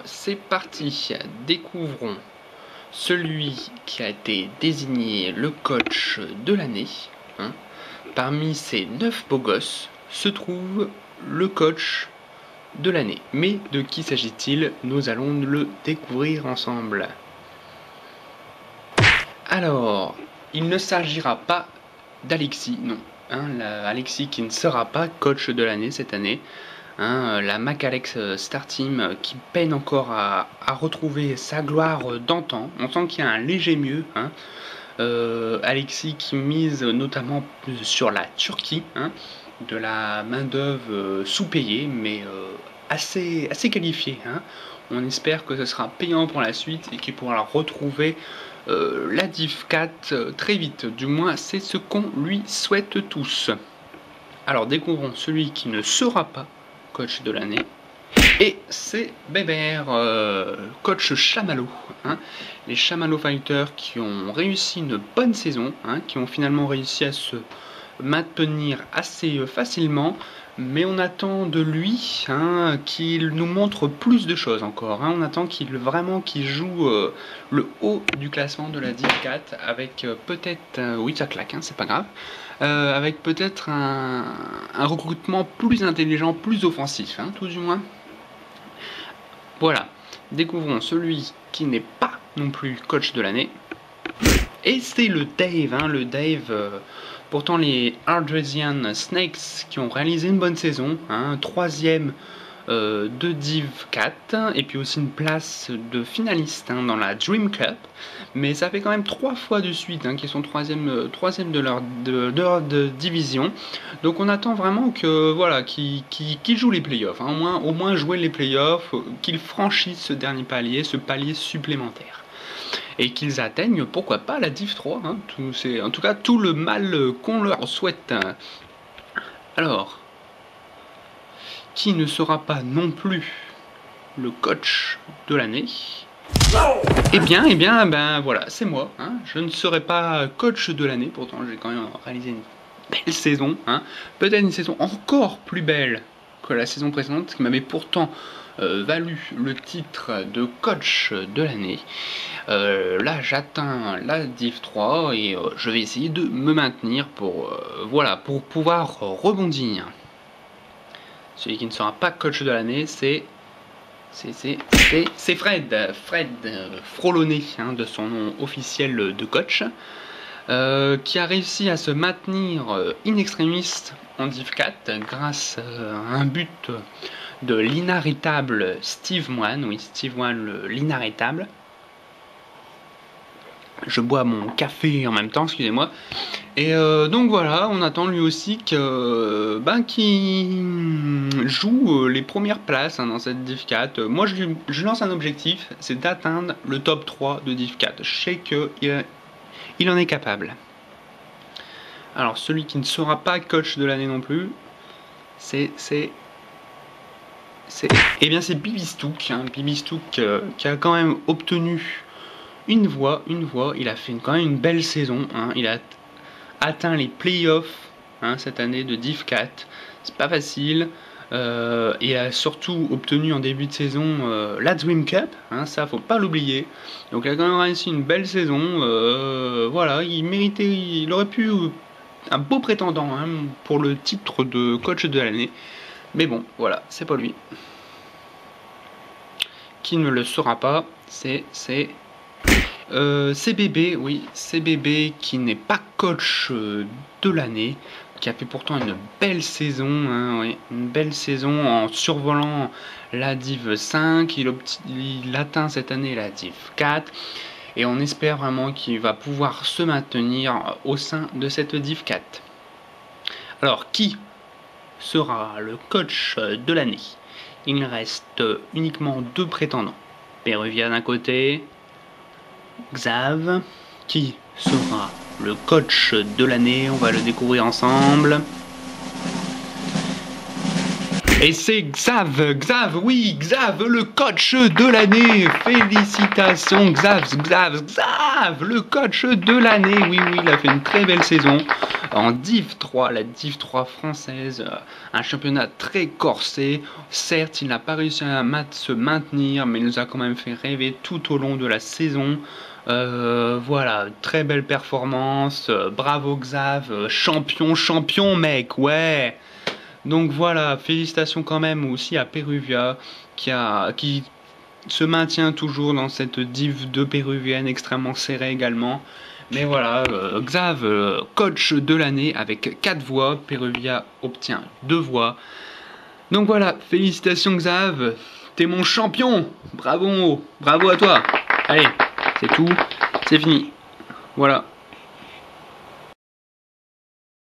c'est parti. Découvrons celui qui a été désigné le coach de l'année. Parmi ces 9 beaux gosses se trouve le coach de l'année. Mais de qui s'agit-il? Nous allons le découvrir ensemble. Alors, il ne s'agira pas d'Alexis, non. Alexis qui ne sera pas coach de l'année cette année. La Macalex Star Team qui peine encore à retrouver sa gloire d'antan. On sent qu'il y a un léger mieux. Alexis qui mise notamment sur la Turquie, de la main-d'œuvre sous-payée, mais assez qualifiée. On espère que ce sera payant pour la suite et qu'il pourra retrouver la Div 4 très vite. Du moins, c'est ce qu'on lui souhaite tous. Alors, découvrons celui qui ne sera pas coach de l'année, et c'est Bébert, coach Chamallow. Les Chamallow Fighters qui ont réussi une bonne saison, qui ont finalement réussi à se maintenir assez facilement, mais on attend de lui qu'il nous montre plus de choses encore. On attend qu'il joue le haut du classement de la Div 4 avec peut-être, oui ça claque, c'est pas grave, avec peut-être un recrutement plus intelligent, plus offensif, tout du moins. Voilà, découvrons celui qui n'est pas non plus coach de l'année, et c'est le Dave, pourtant les Ardresian Snakes qui ont réalisé une bonne saison, troisième de Div 4, et puis aussi une place de finaliste dans la Dream Cup, mais ça fait quand même 3 fois de suite qu'ils sont troisième de leur division, donc on attend vraiment que voilà qu'ils jouent les playoffs, au moins jouer les playoffs, qu'ils franchissent ce dernier palier, ce palier supplémentaire, et qu'ils atteignent pourquoi pas la Div 3, c'est en tout cas tout le mal qu'on leur souhaite. Alors, qui ne sera pas non plus le coach de l'année? Eh bien, ben voilà, c'est moi. Je ne serai pas coach de l'année, pourtant j'ai quand même réalisé une belle saison. Peut-être une saison encore plus belle que la saison précédente, qui m'avait pourtant valu le titre de coach de l'année. Là, j'atteins la Div 3 et je vais essayer de me maintenir pour pouvoir rebondir. Celui qui ne sera pas coach de l'année, c'est Fred Frolonnet, de son nom officiel de coach, qui a réussi à se maintenir in extremis en Div 4 grâce à un but de l'inarrêtable Steve Moine, l'inarrêtable. Je bois mon café en même temps, excusez-moi. Et donc voilà, on attend lui aussi qu'il joue les premières places dans cette Div 4. Moi, je lance un objectif, c'est d'atteindre le top 3 de Div 4. Je sais qu'il en est capable. Alors, celui qui ne sera pas coach de l'année non plus, c'est Bibistouk. Bibistouk qui a quand même obtenu une voix. Il a fait quand même une belle saison. Il a atteint les playoffs cette année de Div 4. C'est pas facile. Il a surtout obtenu en début de saison la Dream Cup. Ça, faut pas l'oublier. Donc, il a quand même réussi une belle saison. Voilà, il aurait pu un beau prétendant pour le titre de coach de l'année. Mais bon, voilà, c'est pas lui. Qui ne le sera pas, c'est CBB, oui, CBB qui n'est pas coach de l'année, qui a fait pourtant une belle saison, une belle saison en survolant la Div 5, il atteint cette année la Div 4, et on espère vraiment qu'il va pouvoir se maintenir au sein de cette Div 4. Alors, qui sera le coach de l'année? Il reste uniquement 2 prétendants. Peruvia d'un côté, Xav, qui sera le coach de l'année, on va le découvrir ensemble. Et c'est Xav, le coach de l'année. Félicitations Xav, le coach de l'année. Oui, il a fait une très belle saison. en Div 3, la Div 3 française, un championnat très corsé. Certes, il n'a pas réussi à se maintenir, mais il nous a quand même fait rêver tout au long de la saison. Voilà, très belle performance, bravo Xav, champion mec, ouais. Donc voilà, félicitations quand même aussi à Peruvia qui se maintient toujours dans cette div 2 péruvienne extrêmement serrée également. Mais voilà, Xav, coach de l'année avec 4 voix, Peruvia obtient 2 voix. Donc voilà, félicitations Xav, t'es mon champion, bravo à toi. Allez, c'est tout, c'est fini. Voilà.